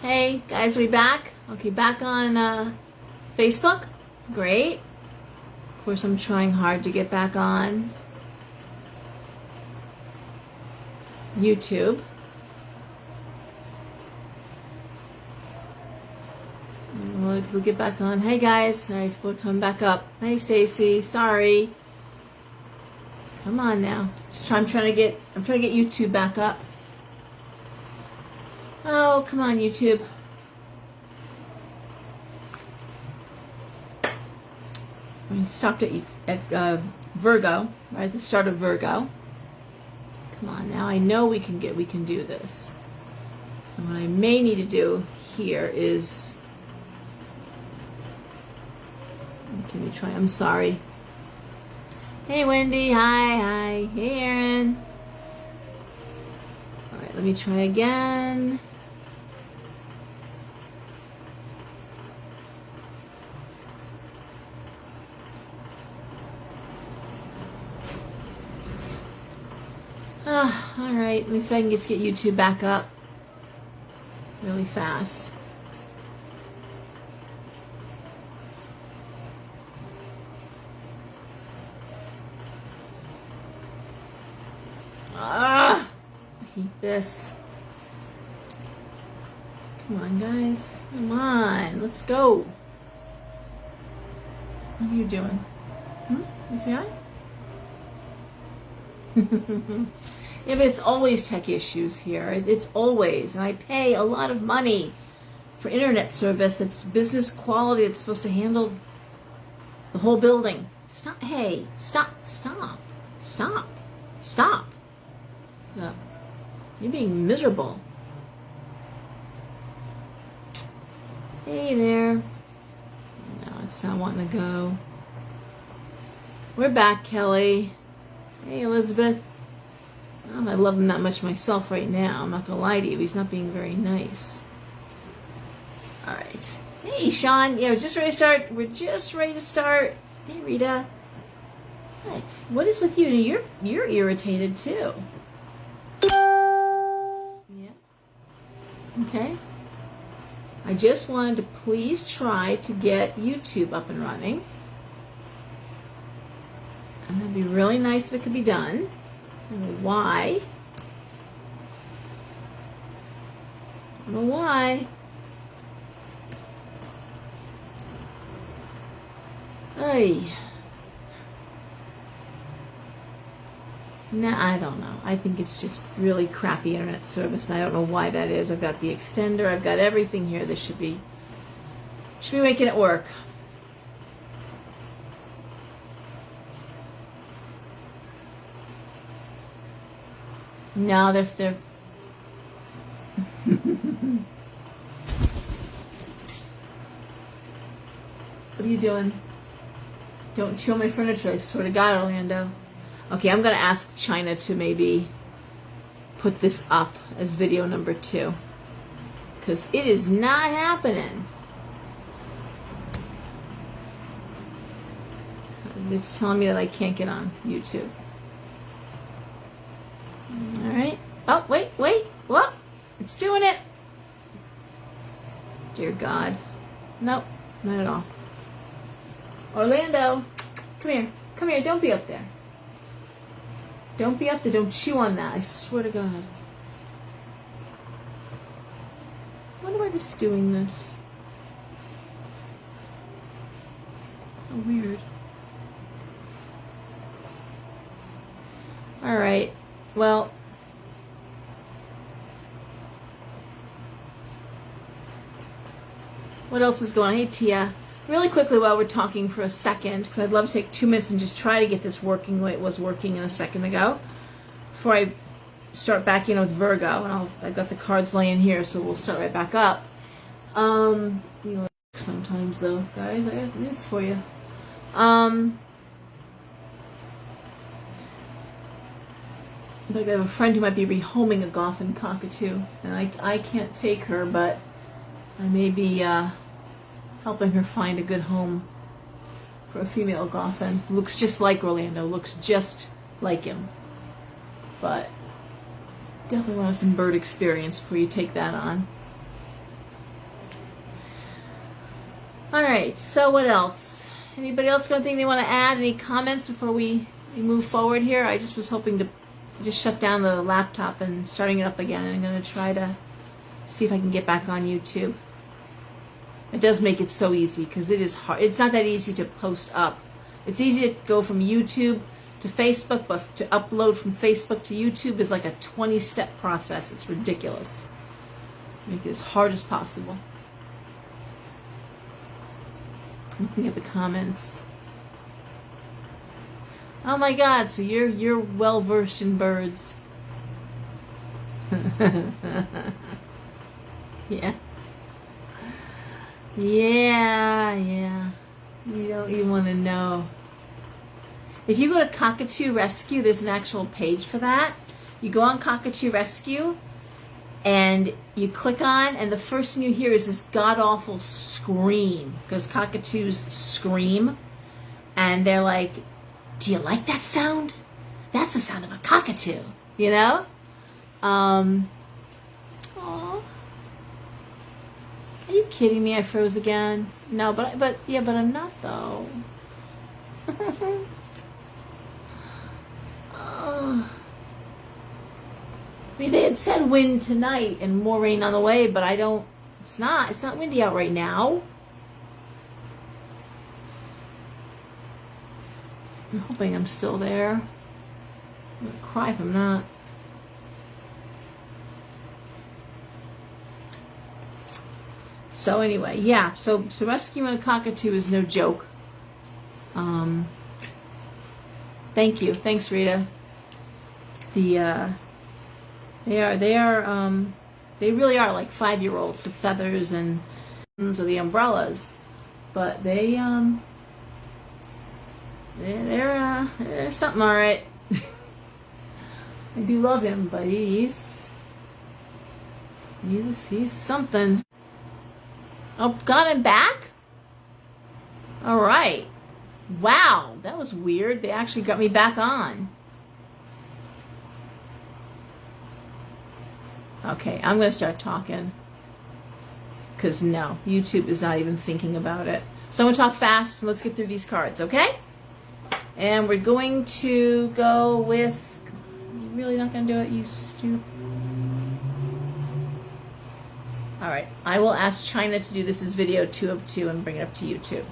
Hey, guys, are we back? Okay, back on Facebook. Great. Of course, I'm trying hard to get back on YouTube. We'll get back on. Hey, guys. All right, we'll come back up. Hey, Stacy. Sorry. Come on now. I'm trying to get YouTube back up. Oh, come on, YouTube. We stopped at Virgo, right at the start of Virgo. Come on now, I know we can do this. And what I may need to do here is, let me try. I'm sorry. Hey, Wendy. Hi. Hey, Aaron. All right, let me try again. All right, let me see if I can just get YouTube back up really fast. I hate this. Come on, guys. Come on, let's go. What are you doing? You say hi? Yeah, but it's always tech issues here. It's always. And I pay a lot of money for internet service that's business quality. It's supposed to handle the whole building. Stop. Hey, stop. No. You're being miserable. Hey there. No, it's not wanting to go. We're back, Kelly. Hey, Elizabeth. I love him that much myself right now. I'm not going to lie to you. He's not being very nice. All right. Hey, Sean. Yeah, we're just ready to start. Hey, Rita. What is with you? You're irritated, too. Yeah. Okay. I just wanted to please try to get YouTube up and running. And that'd be really nice if it could be done. I don't know why. Hey. Nah, I don't know. I think it's just really crappy internet service. And I don't know why that is. I've got the extender. I've got everything here. This should be making it work. No, they're What are you doing? Don't chew on my furniture, I swear to God, Orlando. Okay, I'm going to ask China to maybe put this up as video number 2. Because it is not happening. It's telling me that I can't get on YouTube. Alright. Oh, wait. What? It's doing it. Dear God. Nope, not at all. Orlando, come here. Don't be up there. Don't be up there. Don't chew on that. I swear to God. I wonder why this is doing this. How weird. Alright. Well, what else is going on? Hey, Tia. Really quickly while we're talking for a second, because I'd love to take 2 minutes and just try to get this working the way it was working a second ago, before I start back in with Virgo. And I've got the cards laying here, so we'll start right back up. Sometimes though, guys, I have news for you. Like I have a friend who might be rehoming a Gotham cockatoo, and I can't take her, but I may be helping her find a good home for a female Gotham. Looks just like Orlando, looks just like him. But definitely want to have some bird experience before you take that on. All right, so what else? Anybody else got anything they want to add? Any comments before we move forward here? I just was hoping to just shut down the laptop and starting it up again. And I'm going to try to see if I can get back on YouTube. It does make it so easy because it is hard. It's not that easy to post up. It's easy to go from YouTube to Facebook, but to upload from Facebook to YouTube is like a 20-step process. It's ridiculous. Make it as hard as possible. Looking at the comments. Oh my God! So you're well versed in birds. Yeah. Yeah. You want to know. If you go to Cockatoo Rescue, there's an actual page for that. You go on Cockatoo Rescue, and you click on, and the first thing you hear is this god-awful scream, because cockatoos scream, and they're like, do you like that sound? That's the sound of a cockatoo, you know? Aw. Are you kidding me? I froze again. No, but I'm not though. Oh. I mean, they had said wind tonight and more rain on the way, but it's not windy out right now. I'm hoping I'm still there. I'm gonna cry if I'm not. So anyway, yeah, so rescuing a cockatoo is no joke. Thank you. Thanks, Rita. They really are like 5-year-olds with feathers and or the umbrellas, but they're something, all right. I do love him, but he's something. Oh, got him back? All right. Wow, that was weird. They actually got me back on. Okay, I'm going to start talking. Because no, YouTube is not even thinking about it. So I'm going to talk fast. Let's get through these cards, okay? And we're going to go with... You're really not going to do it, you stupid... Alright, I will ask China to do this as video 2 of 2 and bring it up to YouTube.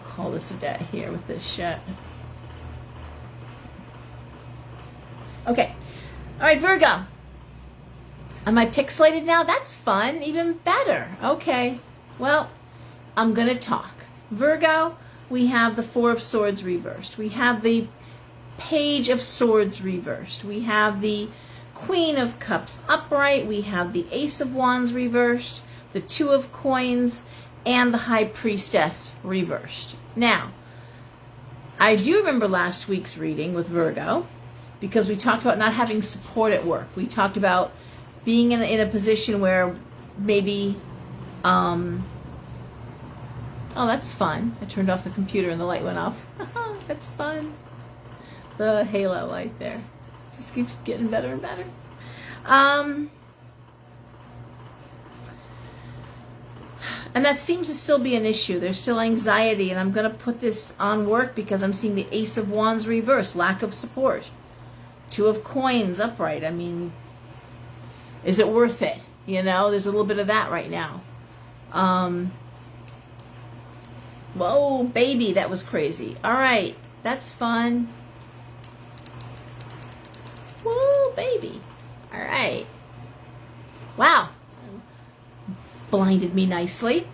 Call this a day here with this shit. Okay. Alright, Virgo. Am I pixelated now? That's fun. Even better. Okay. Well, I'm going to talk. Virgo, we have the 4 of Swords reversed. We have the Page of Swords reversed. We have the Queen of Cups upright. We have the Ace of Wands reversed. The 2 of Coins. And the High Priestess reversed. Now, I do remember last week's reading with Virgo because we talked about not having support at work. We talked about being in a position where maybe, oh, that's fun. I turned off the computer and the light went off. That's fun. The halo light there. Just keeps getting better and better. And that seems to still be an issue. There's still anxiety, and I'm going to put this on work because I'm seeing the Ace of Wands reversed, lack of support. 2 of Coins upright. I mean, is it worth it? You know, there's a little bit of that right now. Whoa, baby, that was crazy. All right, that's fun. Whoa, baby. All right. Wow. Blinded me nicely.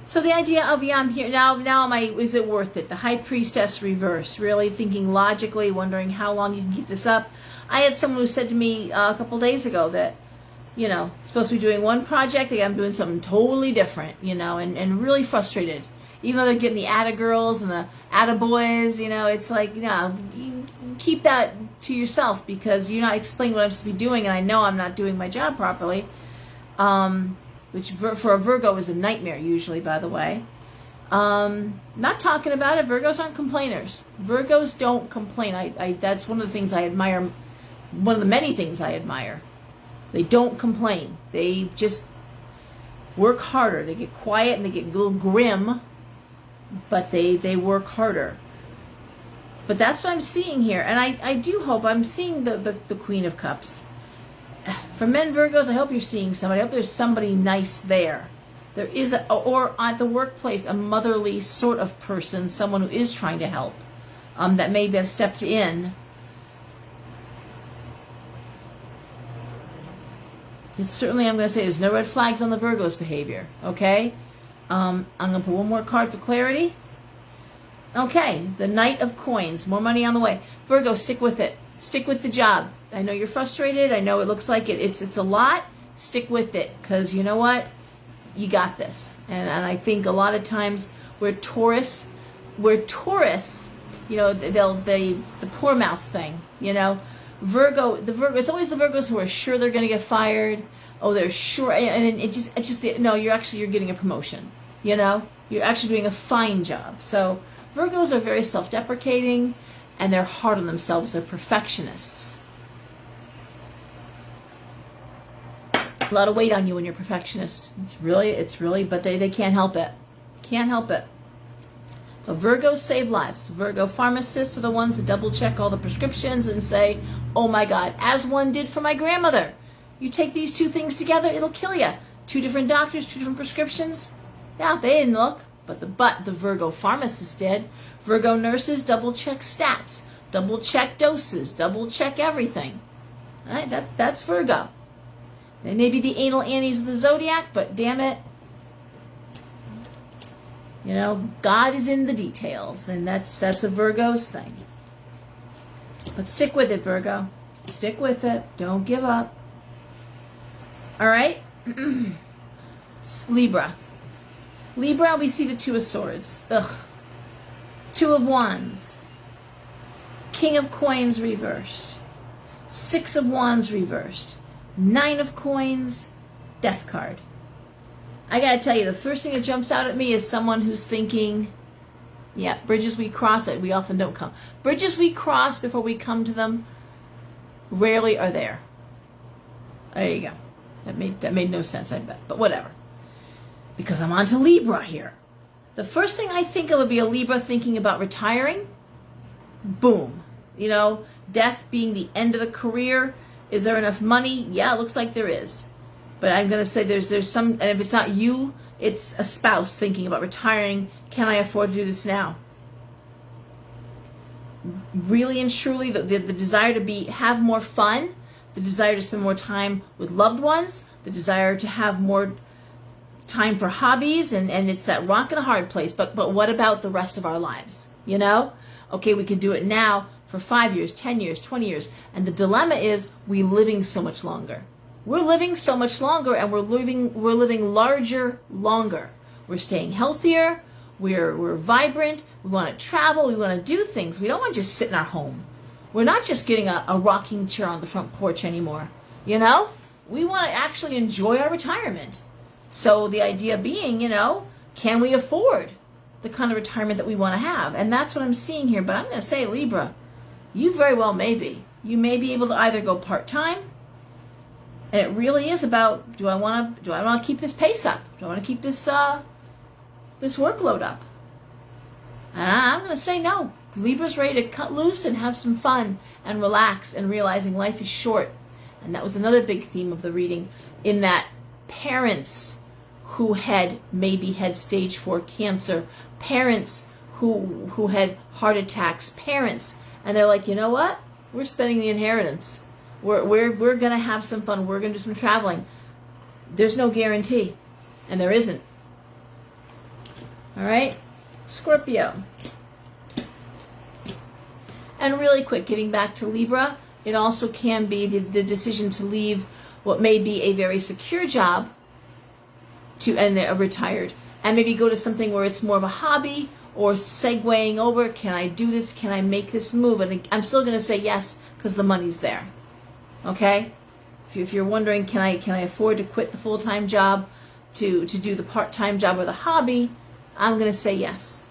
So the idea of, yeah, I'm here now is it worth it? The High Priestess reverse, really thinking logically, wondering how long you can keep this up. I had someone who said to me a couple days ago that, you know, supposed to be doing one project, I'm doing something totally different, you know, and really frustrated. Even though they're getting the Atta girls and the Atta boys, you know, it's like, you know, you keep that to yourself because you're not explaining what I'm supposed to be doing, and I know I'm not doing my job properly. Which for a Virgo is a nightmare usually, by the way. Not talking about it. Virgos aren't complainers. Virgos don't complain. I that's one of the things I admire. One of the many things I admire. They don't complain. They just work harder. They get quiet and they get a little grim, but they work harder. But that's what I'm seeing here. And I do hope I'm seeing the Queen of Cups. For men Virgos, I hope you're seeing somebody. I hope there's somebody nice there. There is, or at the workplace, a motherly sort of person, someone who is trying to help, that maybe have stepped in. It's certainly, I'm going to say, there's no red flags on the Virgo's behavior, okay? I'm going to put one more card for clarity. Okay, the Knight of Coins, more money on the way. Virgo, stick with it. Stick with the job. I know you're frustrated. I know it looks like it's a lot. Stick with it, because you know what? You got this. And I think a lot of times we're Taurus, you know, the poor mouth thing, you know. Virgo, it's always the Virgos who are sure they're going to get fired. Oh, they're sure, and no, you're getting a promotion, you know. You're actually doing a fine job. So Virgos are very self-deprecating, and they're hard on themselves. They're perfectionists. A lot of weight on you when you're a perfectionist. It's really, but they can't help it. Can't help it. But Virgos save lives. Virgo pharmacists are the ones that double check all the prescriptions and say, oh my God, as one did for my grandmother. You take these two things together, it'll kill you. 2 different doctors, 2 different prescriptions. Yeah, they didn't look, but the Virgo pharmacists did. Virgo nurses double check stats, double check doses, double check everything. All right, that's Virgo. They may be the anal Annies of the zodiac, but damn it, you know, God is in the details, and that's a Virgo's thing. But stick with it, Virgo. Stick with it. Don't give up. All right? Libra. Libra, we see the 2 of Swords. Ugh. 2 of Wands. King of Coins reversed. 6 of Wands reversed. 9 of Coins. Death card. I gotta tell you, the first thing that jumps out at me is someone who's thinking, yeah, bridges we cross, we often don't come. Bridges we cross before we come to them rarely are there. There you go. That made no sense, I bet. But whatever. Because I'm on to Libra here. The first thing I think of would be a Libra thinking about retiring. Boom. You know, death being the end of the career. Is there enough money? Yeah, it looks like there is. But I'm going to say there's some, and if it's not you, it's a spouse thinking about retiring. Can I afford to do this now? Really and truly, the desire to have more fun, the desire to spend more time with loved ones, the desire to have more time for hobbies, and it's that rock and a hard place. But what about the rest of our lives? You know? Okay, we can do it now for 5 years, 10 years, 20 years. And the dilemma is we're living so much longer. We're living so much longer, and we're living larger longer. We're staying healthier. We're vibrant. We want to travel. We want to do things. We don't want to just sit in our home. We're not just getting a rocking chair on the front porch anymore. You know, we want to actually enjoy our retirement. So the idea being, you know, can we afford the kind of retirement that we want to have? And that's what I'm seeing here. But I'm going to say, Libra, you very well may be. You may be able to either go part-time. And it really is about, do I want to keep this pace up? Do I want to keep this this workload up? And I'm going to say no. Libra's ready to cut loose and have some fun and relax, and realizing life is short. And that was another big theme of the reading, in that parents who had maybe had stage 4 cancer, parents who had heart attacks, parents, and they're like, you know what? We're spending the inheritance. We're going to have some fun. We're going to do some traveling. There's no guarantee. And there isn't. All right? Scorpio. And really quick, getting back to Libra, it also can be the decision to leave what may be a very secure job and they're retired. And maybe go to something where it's more of a hobby, or segueing over, can I do this? Can I make this move? And I'm still going to say yes, because the money's there. Okay? If you're wondering, can I afford to quit the full-time job to do the part-time job or the hobby, I'm going to say yes.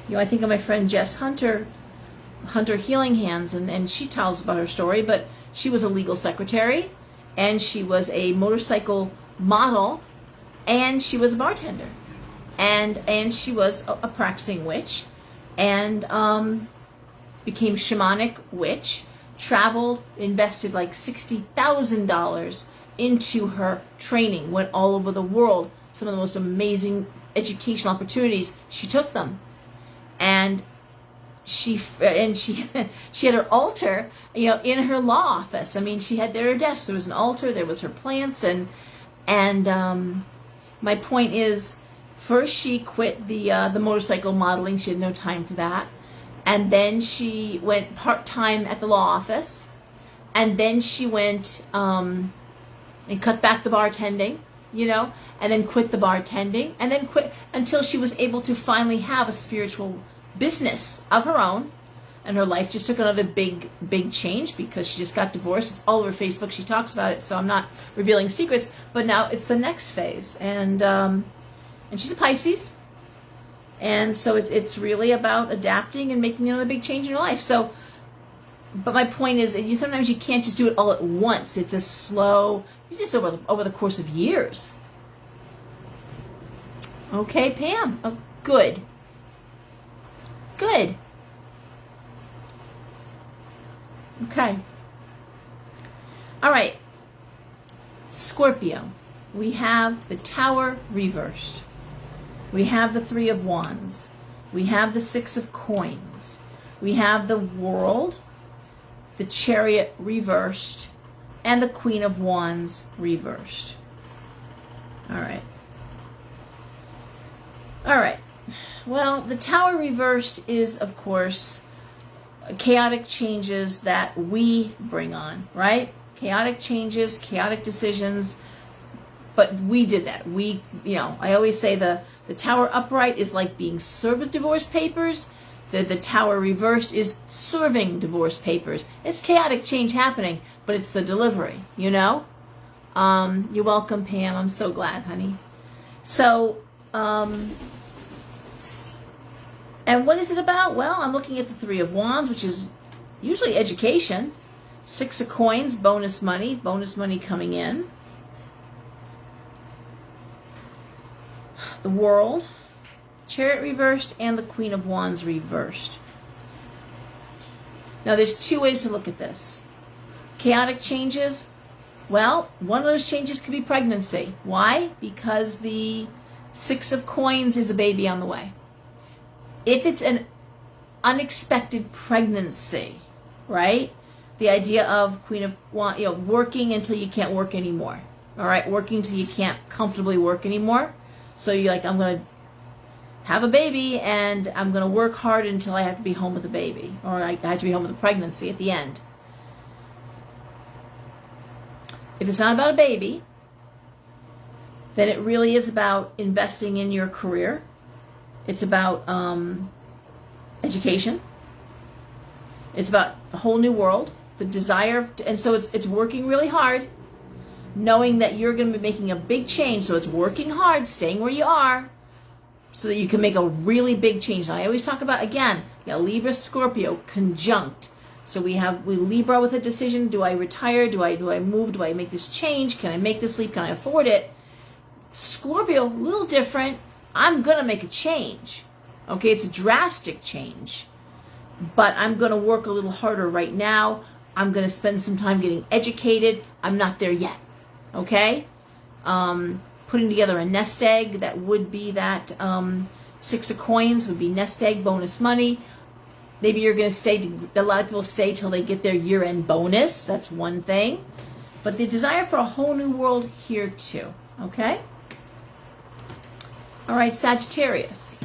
You know, I think of my friend Jess Hunter Healing Hands, and she tells about her story, but she was a legal secretary, and she was a motorcycle model, and she was a bartender, and she was a practicing witch, and became shamanic witch, traveled, invested like $60,000 into her training, went all over the world, some of the most amazing educational opportunities. She took them, and she she had her altar, in her law office. I mean, she had her desk. There was an altar. There was her plants, and my point is, first she quit the motorcycle modeling. She had no time for that, and then she went part-time at the law office, and then she went and cut back the bartending, and then quit the bartending, and then quit until she was able to finally have a spiritual business of her own. And her life just took another big change because she just got divorced. It's all over Facebook. She talks about it, so I'm not revealing secrets. But now it's the next phase, and she's a Pisces, and so it's really about adapting and making another big change in her life. So, but my point is, sometimes you can't just do it all at once. It's a slow, just over the course of years. Okay, Pam. Oh, good. Good. Okay. All right. Scorpio. We have the Tower reversed. We have the Three of Wands. We have the Six of Coins. We have the World, the Chariot reversed, and the Queen of Wands reversed. All right. All right. Well, the Tower reversed is, of course, chaotic changes that we bring on, right? Chaotic changes, chaotic decisions, but we did that. I always say the Tower upright is like being served with divorce papers. The Tower reversed is serving divorce papers. It's chaotic change happening, but it's the delivery, You're welcome, Pam. I'm so glad, honey. So, and what is it about? Well, I'm looking at the Three of Wands, which is usually education. Six of Coins, bonus money coming in. The World, Chariot reversed, and the Queen of Wands reversed. Now, there's two ways to look at this. Chaotic changes. Well, one of those changes could be pregnancy. Why? Because the Six of Coins is a baby on the way. If it's an unexpected pregnancy, right? The idea of Queen of Wands, working until you can't work anymore. All right, working until you can't comfortably work anymore. So you're like, I'm going to have a baby and I'm going to work hard until I have to be home with a baby, or I have to be home with a pregnancy at the end. If it's not about a baby, then it really is about investing in your career. It's about education. It's about a whole new world, the desire, and so it's working really hard, knowing that you're going to be making a big change. So it's working hard, staying where you are, so that you can make a really big change. Now, I always talk about, again, Libra, Scorpio, conjunct. So we Libra with a decision. Do I retire? Do I move? Do I make this change? Can I make this leap? Can I afford it? Scorpio, a little different. I'm going to make a change. Okay, it's a drastic change. But I'm going to work a little harder right now. I'm going to spend some time getting educated. I'm not there yet. Okay? Putting together a nest egg, that would be that Six of Coins would be nest egg, bonus money. Maybe you're going to stay, a lot of people stay till they get their year-end bonus. That's one thing. But the desire for a whole new world here too. Okay? All right, Sagittarius.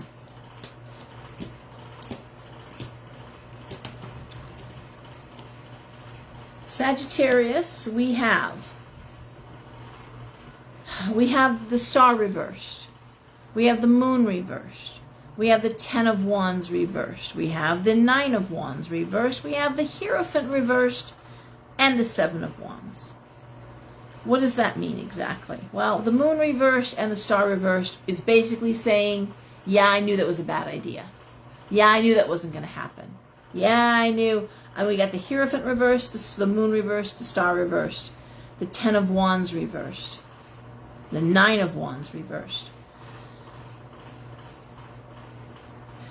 Sagittarius, we have the Star reversed. We have the Moon reversed. We have the Ten of Wands reversed. We have the Nine of Wands reversed. We have the Hierophant reversed and the Seven of Wands. What does that mean exactly? Well, the Moon reversed and the Star reversed is basically saying, yeah, I knew that was a bad idea. Yeah, I knew that wasn't going to happen. Yeah, I knew. And we got the Hierophant reversed, the Moon reversed, the Star reversed. the Ten of Wands reversed, the Nine of Wands reversed.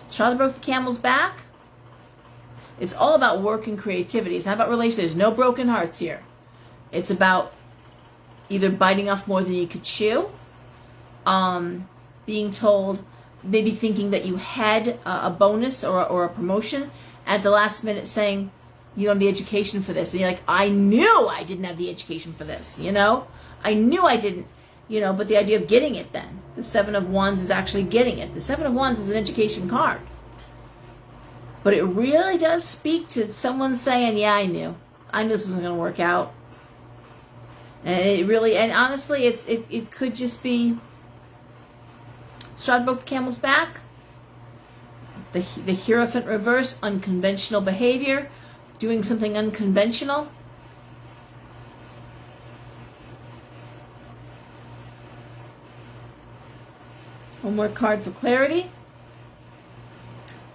Straw that broke the camel's back. It's all about work and creativity. It's not about relationships. There's no broken hearts here. It's about either biting off more than you could chew, being told, maybe thinking that you had a bonus or a promotion, at the last minute saying, you don't have the education for this. And you're like, I knew I didn't have the education for this, you know? I knew I didn't, you know, but the idea of getting it then. The Seven of Wands is actually getting it. The Seven of Wands is an education card. But it really does speak to someone saying, yeah, I knew this wasn't going to work out. And it really, and honestly, it could just be straw that broke the camel's back. The Hierophant reverse, unconventional behavior, doing something unconventional. One more card for clarity.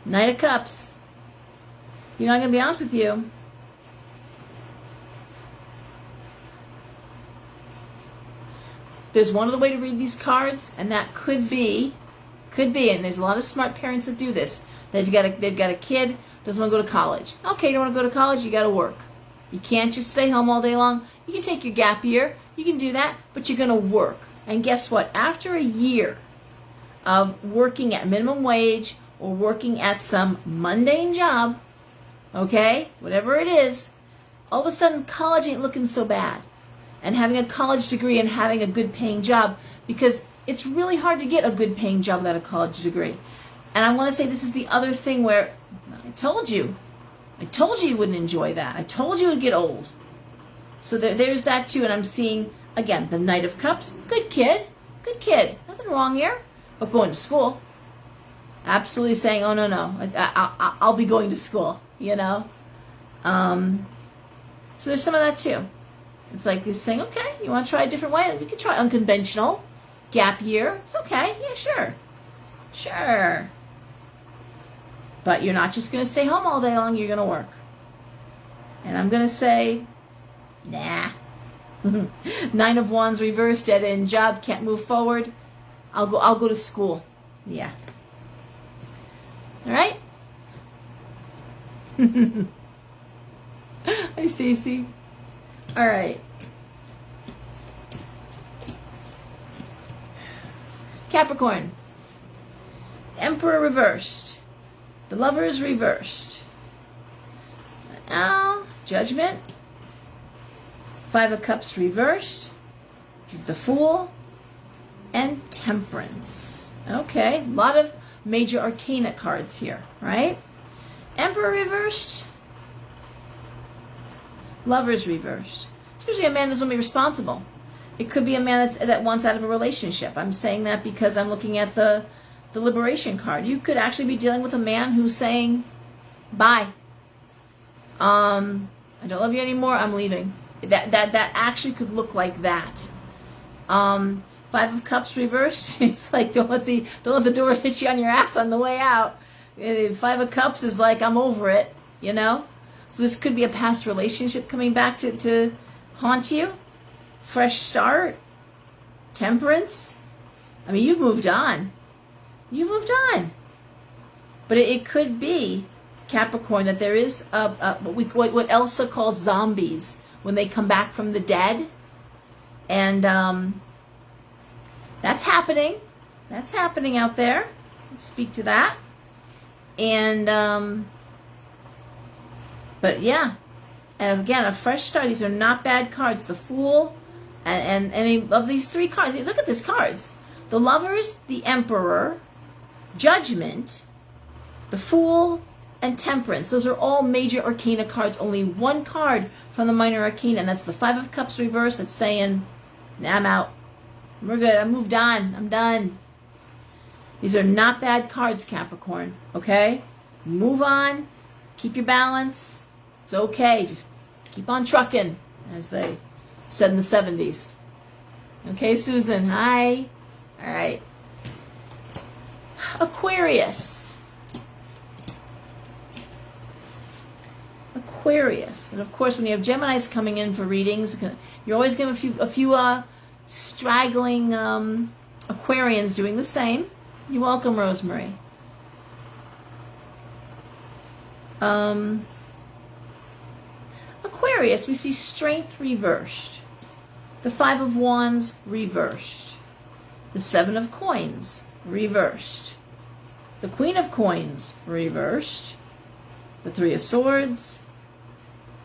Knight of Cups. You know, I'm going to be honest with you. There's one other way to read these cards, and that could be, and there's a lot of smart parents that do this. They've got a kid, doesn't want to go to college. Okay, you don't want to go to college, you got to work. You can't just stay home all day long. You can take your gap year, you can do that, but you're going to work. And guess what? After a year of working at minimum wage or working at some mundane job, okay, whatever it is, all of a sudden college ain't looking so bad. And having a college degree and having a good paying job, because it's really hard to get a good paying job without a college degree. And I want to say this is the other thing where I told you you wouldn't enjoy that. I told you it would get old. So there's that too. And I'm seeing, again, the Knight of Cups. Good kid. Nothing wrong here. But going to school. Absolutely saying, oh, no. I'll be going to school, you know. So there's some of that too. It's like he's saying, okay, you want to try a different way? We could try unconventional. Gap year. It's okay. Yeah, sure. But you're not just going to stay home all day long. You're going to work. And I'm going to say, nah. Nine of Wands reversed, dead end job, can't move forward. I'll go to school. Yeah. All right? Hi, Stacy. All right. Capricorn. Emperor reversed. The Lovers reversed. Now, Judgment. Five of Cups reversed. The Fool. And Temperance. Okay, a lot of major arcana cards here, right? Emperor reversed. Lovers reversed. It's usually a man who's going to be responsible. It could be a man that wants out of a relationship. I'm saying that because I'm looking at the Liberation card. You could actually be dealing with a man who's saying, bye. I don't love you anymore. I'm leaving. That actually could look like that. Five of Cups reversed. It's like don't let the door hit you on your ass on the way out. Five of Cups is like I'm over it, you know. So this could be a past relationship coming back to haunt you. Fresh start. Temperance. I mean, you've moved on. But it could be, Capricorn, that there is what Elsa calls zombies when they come back from the dead. And that's happening. That's happening out there. Let's speak to that. And but yeah. And again, a fresh start. These are not bad cards. The Fool and any of these three cards. Look at these cards. The Lovers, the Emperor, Judgment, the Fool, and Temperance. Those are all major arcana cards. Only one card from the minor arcana, and that's the Five of Cups reversed. That's saying, nah, I'm out. We're good. I moved on. I'm done. These are not bad cards, Capricorn. Okay? Move on. Keep your balance. It's okay. Just keep on trucking, as they said in the 70s. Okay, Susan. Hi. All right. Aquarius. Aquarius. And of course, when you have Geminis coming in for readings, you're always going to have a few straggling Aquarians doing the same. You're welcome, Rosemary. Aquarius, we see Strength reversed. The Five of Wands reversed. The Seven of Coins reversed. The Queen of Coins reversed. The Three of Swords.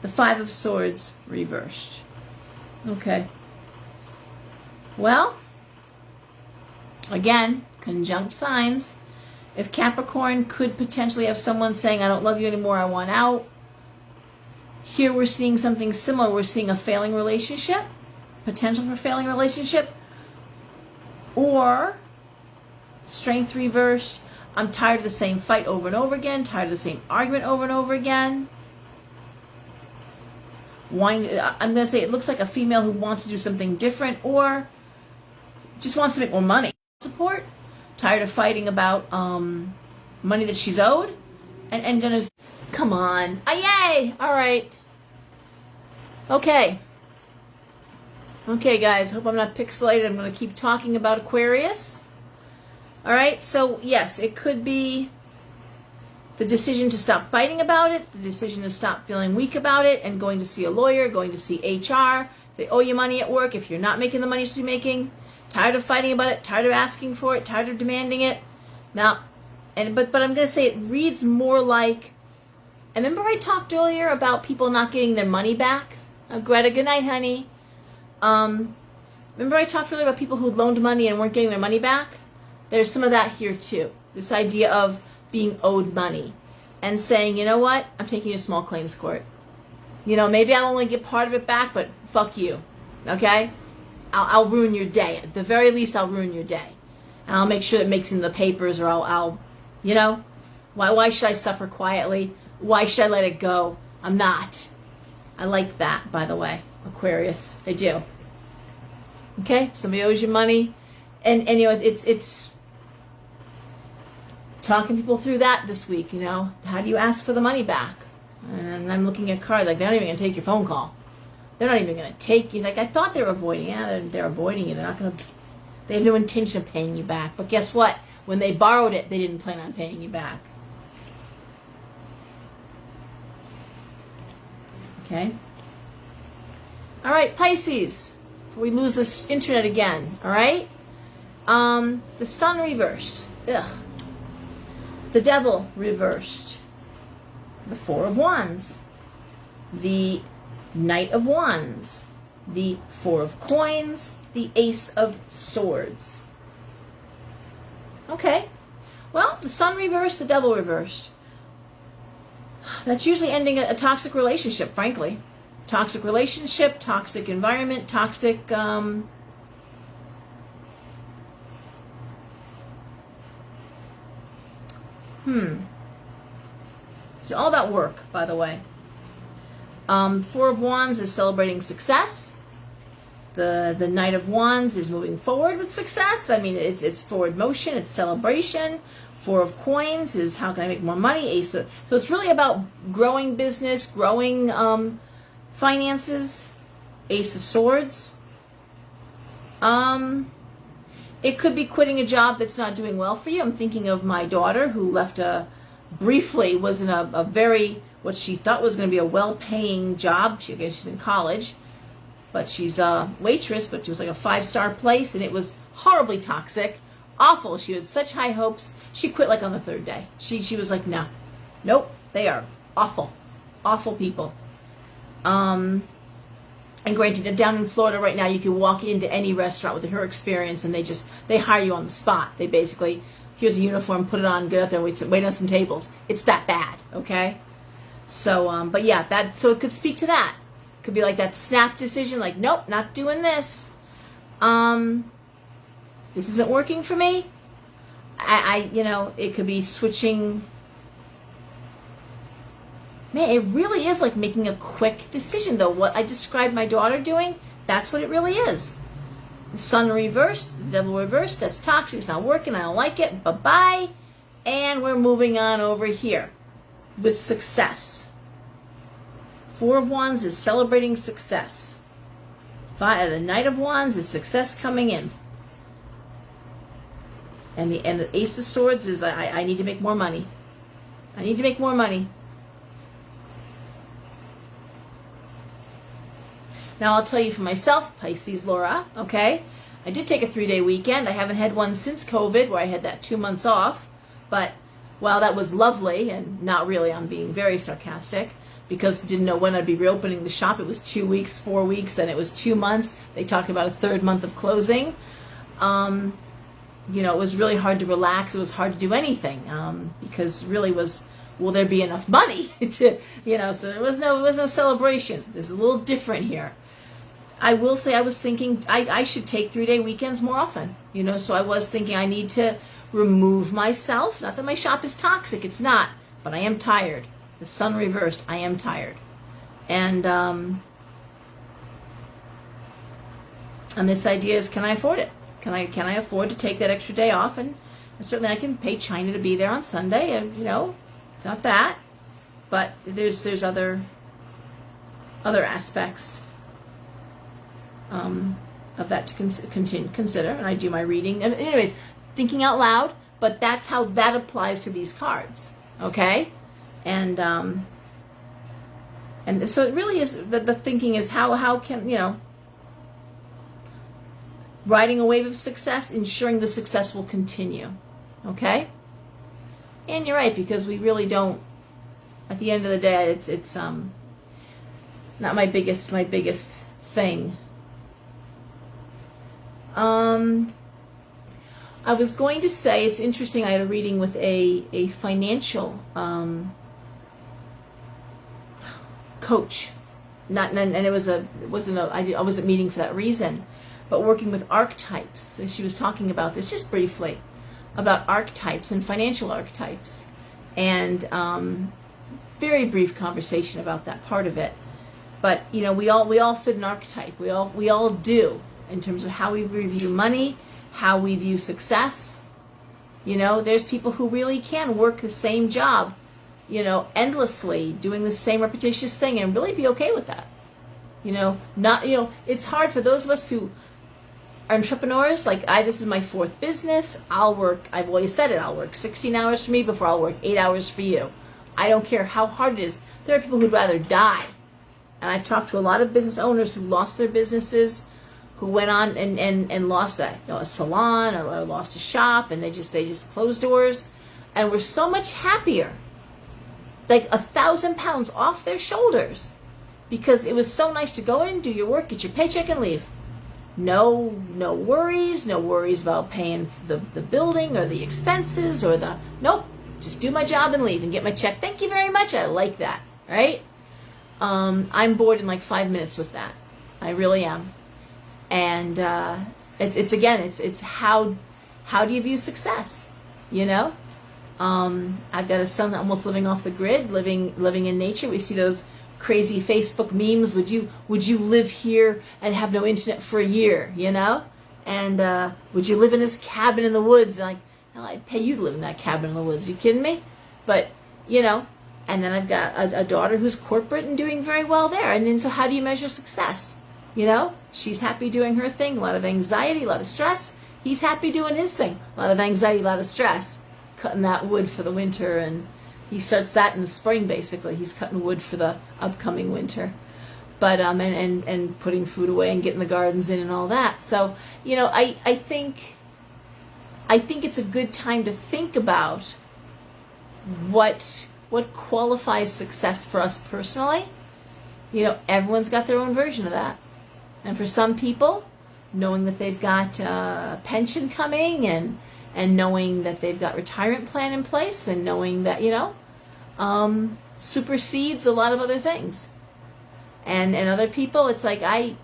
The Five of Swords reversed. Okay. Well, again, conjunct signs. If Capricorn could potentially have someone saying, I don't love you anymore, I want out. Here we're seeing something similar. We're seeing a failing relationship, potential for failing relationship, or Strength reversed. I'm tired of the same fight over and over again, tired of the same argument over and over again. I'm going to say it looks like a female who wants to do something different or just wants to make more money. Support, tired of fighting about money that she's owed, and going to, come on. Yay! All right. Okay. Okay, guys, hope I'm not pixelated. I'm going to keep talking about Aquarius. All right, so yes, it could be the decision to stop fighting about it, the decision to stop feeling weak about it, and going to see a lawyer, going to see HR. They owe you money at work. If you're not making the money you should be making, tired of fighting about it, tired of asking for it, tired of demanding it. Now, but I'm going to say it reads more like, and remember I talked earlier about people not getting their money back? Greta, good night, honey. Remember I talked earlier about people who loaned money and weren't getting their money back? There's some of that here too. This idea of being owed money and saying, you know what, I'm taking you to small claims court. You know, maybe I'll only get part of it back, but fuck you, okay? I'll ruin your day. At the very least, I'll ruin your day. And I'll make sure it makes it in the papers, or I'll you know, why should I suffer quietly? Why should I let it go? I'm not. I like that, by the way, Aquarius. I do. Okay, somebody owes you money, and you know it's talking people through that this week. You know, how do you ask for the money back? And I'm looking at cards like they're not even gonna take your phone call. They're not even gonna take you. Like I thought they were avoiding. Yeah, they're avoiding you. They're not gonna. They have no intention of paying you back. But guess what? When they borrowed it, they didn't plan on paying you back. Okay. All right, Pisces. Before we lose this internet again. All right. The Sun reversed. Ugh. The Devil reversed. The Four of Wands. The Knight of Wands. The Four of Coins. The Ace of Swords. Okay. Well, the Sun reversed, the Devil reversed. That's usually ending a toxic relationship, frankly. Toxic relationship, toxic environment, toxic, It's all about work, by the way. Four of Wands is celebrating success. The Knight of Wands is moving forward with success. I mean, it's forward motion, it's celebration. Four of Coins is how can I make more money? So it's really about growing business, growing finances. Ace of Swords. It could be quitting a job that's not doing well for you. I'm thinking of my daughter who left was in a very, what she thought was going to be a well-paying job. She's in college, but she's a waitress, but it was like a 5-star place, and it was horribly toxic, awful. She had such high hopes. She quit like on the 3rd day. She was like, nope, they are awful, awful people. And granted, down in Florida right now, you can walk into any restaurant with her experience, and they hire you on the spot. They basically, here's a uniform, put it on, get out there, wait on some tables. It's that bad, okay? So, but yeah, so it could speak to that. It could be like that snap decision, like, nope, not doing this. This isn't working for me. It could be switching. Man, it really is like making a quick decision, though. What I described my daughter doing, that's what it really is. The Sun reversed, the Devil reversed, that's toxic, it's not working, I don't like it, bye-bye. And we're moving on over here with success. Four of Wands is celebrating success. The Knight of Wands is success coming in. And the Ace of Swords is I need to make more money. I need to make more money. Now I'll tell you for myself, Pisces Laura, okay? I did take a 3-day weekend. I haven't had one since COVID where I had that 2 months off. But while that was lovely, and not really, I'm being very sarcastic, because I didn't know when I'd be reopening the shop. It was 2 weeks, 4 weeks, and it was 2 months. They talked about a third month of closing. You know, it was really hard to relax. It was hard to do anything because really was, will there be enough money to, you know, so there was no celebration. This is a little different here. I will say I was thinking I should take 3-day weekends more often, you know, so I was thinking I need to remove myself. Not that my shop is toxic, it's not, but I am tired. The sun reversed, I am tired. And this idea is, can I afford it? Can I afford to take that extra day off? And certainly I can pay China to be there on Sunday, and you know, it's not that. But there's other aspects of that to consider, and I do my reading. And anyways, thinking out loud, but that's how that applies to these cards, okay? And so it really is, the thinking is how can, you know, riding a wave of success, ensuring the success will continue, okay? And you're right, because we really don't, at the end of the day, it's not my biggest thing. I was going to say, it's interesting, I had a reading with a financial coach, and I wasn't meeting for that reason, but working with archetypes. She was talking about this just briefly, about archetypes and financial archetypes, and very brief conversation about that part of it. But you know, we all fit an archetype. We all do, in terms of how we view money, how we view success. You know, there's people who really can work the same job, you know, endlessly, doing the same repetitious thing, and really be okay with that. You know, not, you know, it's hard for those of us who are entrepreneurs. Like this is my 4th business. I've always said it, I'll work 16 hours for me before I'll work 8 hours for you. I don't care how hard it is. There are people who'd rather die. And I've talked to a lot of business owners who lost their businesses, who went on and lost a salon or lost a shop, and they just closed doors, and were so much happier, like 1,000 pounds off their shoulders, because it was so nice to go in, do your work, get your paycheck, and leave. No worries about paying the building or the expenses or nope, just do my job and leave and get my check. Thank you very much. I like that, right? I'm bored in like 5 minutes with that. I really am. And it's how do you view success, you know? I've got a son almost living off the grid, living in nature. We see those crazy Facebook memes. Would you live here and have no internet for a year, you know? And would you live in this cabin in the woods? And like, hell, I'd pay you to live in that cabin in the woods. You kidding me? But you know, and then I've got a daughter who's corporate and doing very well there. And then so how do you measure success? You know, she's happy doing her thing, a lot of anxiety, a lot of stress. He's happy doing his thing, a lot of anxiety, a lot of stress, cutting that wood for the winter. And he starts that in the spring, basically. He's cutting wood for the upcoming winter. But and putting food away and getting the gardens in and all that. So, you know, I think it's a good time to think about what qualifies success for us personally. You know, everyone's got their own version of that. And for some people, knowing that they've got a pension coming and knowing that they've got retirement plan in place, and knowing that, you know, supersedes a lot of other things. And other people, it's like I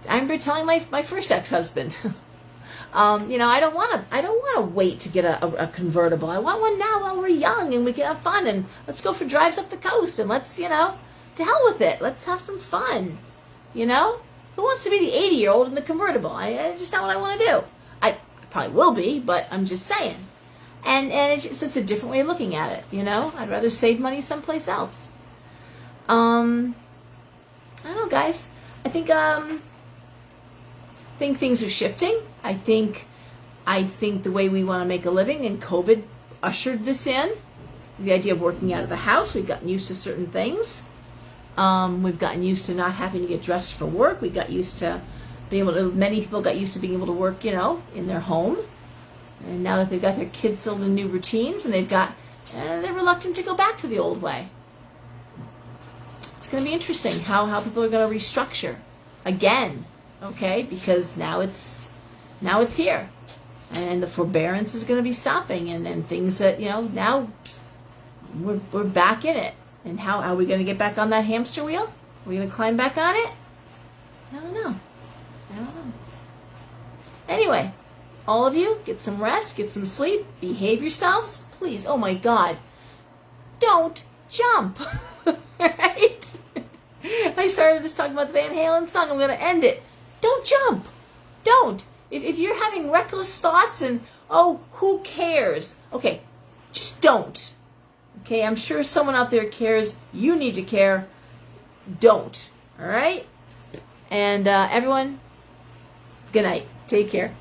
remember telling my first ex-husband, you know, I don't want to wait to get a convertible. I want one now while we're young and we can have fun, and let's go for drives up the coast, and let's, you know, to hell with it. Let's have some fun. You know, who wants to be the 80-year-old in the convertible? It's just not what I want to do. I probably will be, but I'm just saying. And it's a different way of looking at it. You know, I'd rather save money someplace else. I don't know, guys. I think things are shifting. I think the way we want to make a living, and COVID ushered this in. The idea of working out of the house. We've gotten used to certain things. We've gotten used to not having to get dressed for work. We got used to being able to, many people got used to being able to work, in their home. And now that they've got their kids settled in new routines, and they're reluctant to go back to the old way. It's going to be interesting how people are going to restructure again, okay? Because now it's here, and the forbearance is going to be stopping, and then things that now we're back in it. And how are we going to get back on that hamster wheel? Are we going to climb back on it? I don't know. Anyway, all of you, get some rest, get some sleep, behave yourselves, please. Oh my God, don't jump. Right? I started this talking about the Van Halen song. I'm going to end it. Don't jump. Don't. If you're having reckless thoughts and, oh, who cares? Okay, just don't. Okay, I'm sure someone out there cares. You need to care. Don't. All right? And everyone, good night. Take care.